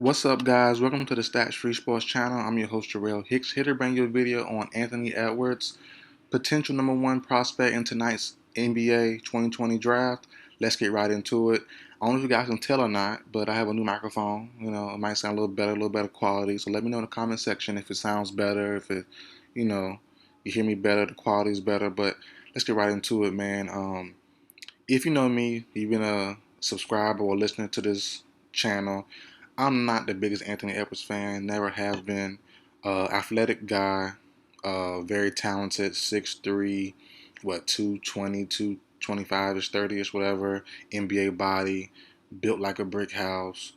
What's up, guys? Welcome to the Stats Free Sports channel. I'm your host, Jarrell Hicks, here to bring you a video on Anthony Edwards, potential number one prospect in tonight's NBA 2020 draft. Let's get right into it. I don't know if you guys can tell or not, but I have a new microphone. It might sound a little better quality. So let me know in the comment section if it sounds better, if it, you know, you hear me better, the quality is better. But let's get right into it, man. If you know me, you've been a subscriber or listener to this channel. I'm not the biggest Anthony Edwards fan, never have been. Athletic guy, very talented, 6'3", 220, 225-ish, 30-ish, whatever, NBA body, built like a brick house.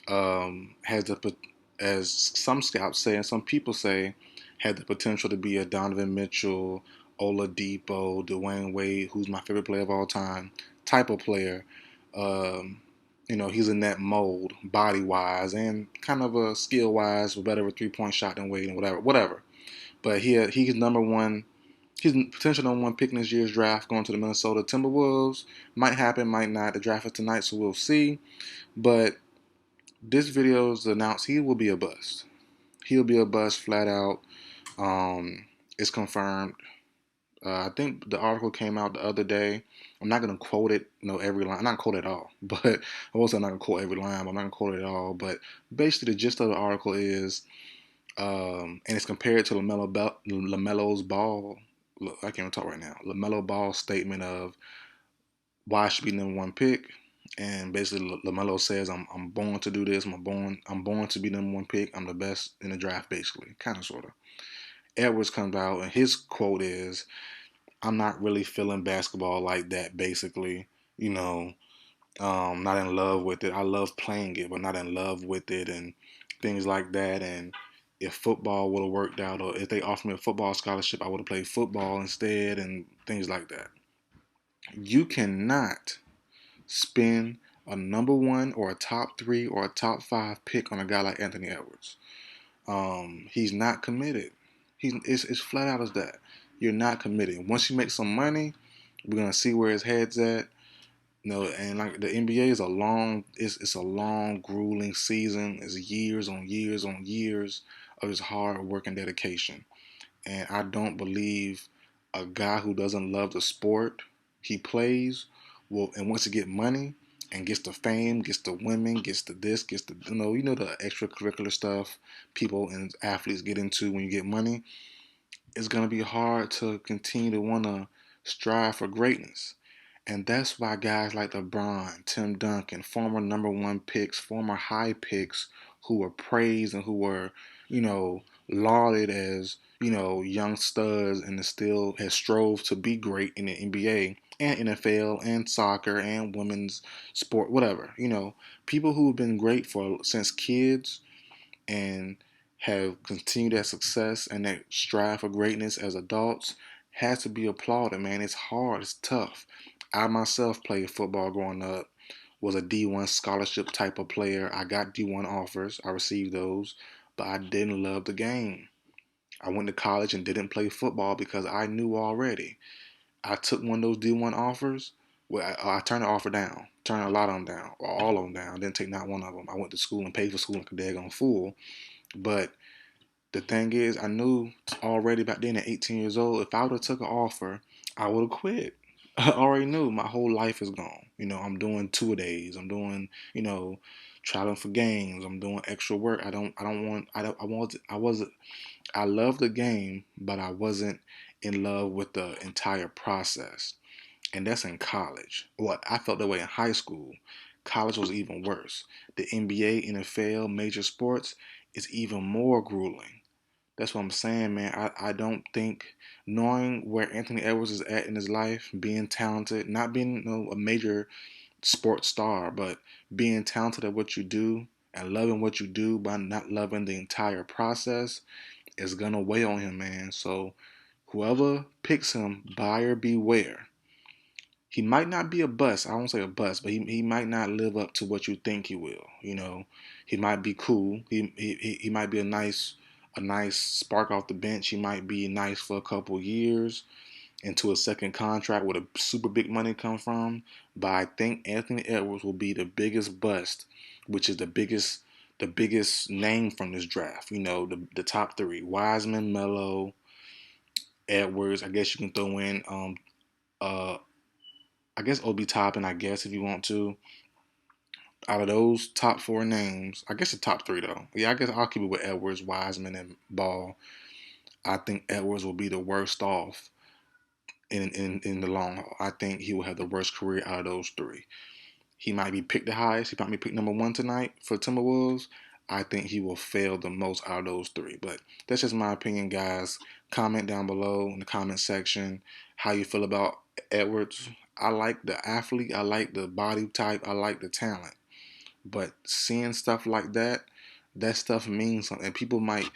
Has the, as some scouts say and some people say, had the potential to be a Donovan Mitchell, Oladipo, Dwayne Wade, who's my favorite player of all time, type of player. Um, he's in that mold, body wise and kind of a skill wise, with better of a 3-point shot than Wade and whatever. But he's number one. He's potential number one pick in this year's draft, going to the Minnesota Timberwolves. Might happen, might not. The draft is tonight, so we'll see. But this video is announced he will be a bust. He'll be a bust flat out. It's confirmed. I think the article came out the other day. I'm not gonna quote it, every line. I'm not gonna quote it all, but I will say I'm not gonna quote every line. But I'm not gonna quote it all. But basically, the gist of the article is, and it's compared to Lamelo's ball. Look, I can't even talk right now. Lamelo Ball's statement of why I should be number one pick. And basically, Lamelo says, "I'm born to do this. I'm born to be number one pick. I'm the best in the draft." Basically, kind of, sort of. Edwards comes out, and his quote is, "I'm not really feeling basketball like that." Basically, you know, not in love with it. I love playing it, but not in love with it, and things like that. And if football would have worked out, or if they offered me a football scholarship, I would have played football instead, and things like that. You cannot spend a number one or a top three or a top five pick on a guy like Anthony Edwards. He's not committed. It's flat out as that. You're not committed. Once you make some money, we're gonna see where his head's at. And like the NBA is it's a long, grueling season. It's years on years on years of his hard work and dedication. And I don't believe a guy who doesn't love the sport he plays will, and wants to get money and gets the fame, gets the women, gets the this, gets the the extracurricular stuff people and athletes get into when you get money. It's gonna be hard to continue to want to strive for greatness. And that's why guys like LeBron, Tim Duncan, former number one picks, former high picks, who were praised and who were, lauded as, young studs and still has strove to be great in the NBA and NFL and soccer and women's sport, whatever. People who have been great for since kids and have continued that success and that strive for greatness as adults has to be applauded, man. It's hard, it's tough. I myself played football growing up, was a D1 scholarship type of player. I got D1 offers, I received those, but I didn't love the game. I went to college and didn't play football because I knew already. I took one of those D1 offers. Well, I turned the offer down, turned a lot of them down, or all of them down. Didn't take not one of them. I went to school and paid for school like a daggone fool. But the thing is, I knew already back then at 18 years old, if I would have took an offer, I would have quit. I already knew my whole life is gone. I'm doing 2 days. I'm doing, traveling for games. I'm doing extra work. I love the game, but I wasn't in love with the entire process. And that's in college. Well, I felt that way in high school. College was even worse. The NBA, NFL, major sports is even more grueling. That's what I'm saying, man. I don't think, knowing where Anthony Edwards is at in his life, being talented, not being a major sports star, but being talented at what you do and loving what you do, but not loving the entire process, is gonna weigh on him, man. So whoever picks him, buyer beware. He might not be a bust. I won't say a bust, but he might not live up to what you think he will. He might be cool. He might be a nice spark off the bench. He might be nice for a couple years into a second contract where the super big money come from. But I think Anthony Edwards will be the biggest bust, which is the biggest the biggest name from this draft. You know, the top three: Wiseman, Melo, Edwards. I guess you can throw in uh I guess Obi Toppin, I guess, if you want to. Out of those top four names, I guess the top three though. Yeah, I guess I'll keep it with Edwards, Wiseman, and Ball. I think Edwards will be the worst off in the long haul. I think he will have the worst career out of those three. He might be picked the highest. He might be picked number one tonight for Timberwolves. I think he will fail the most out of those three. But that's just my opinion, guys. Comment down below in the comment section how you feel about Edwards. I like the athlete. I like the body type. I like the talent. But seeing stuff like that, that stuff means something. People might,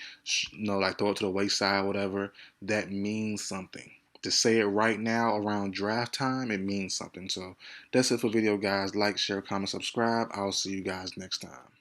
like throw it to the wayside, whatever. That means something. To say it right now around draft time, it means something. So that's it for the video, guys. Like, share, comment, subscribe. I'll see you guys next time.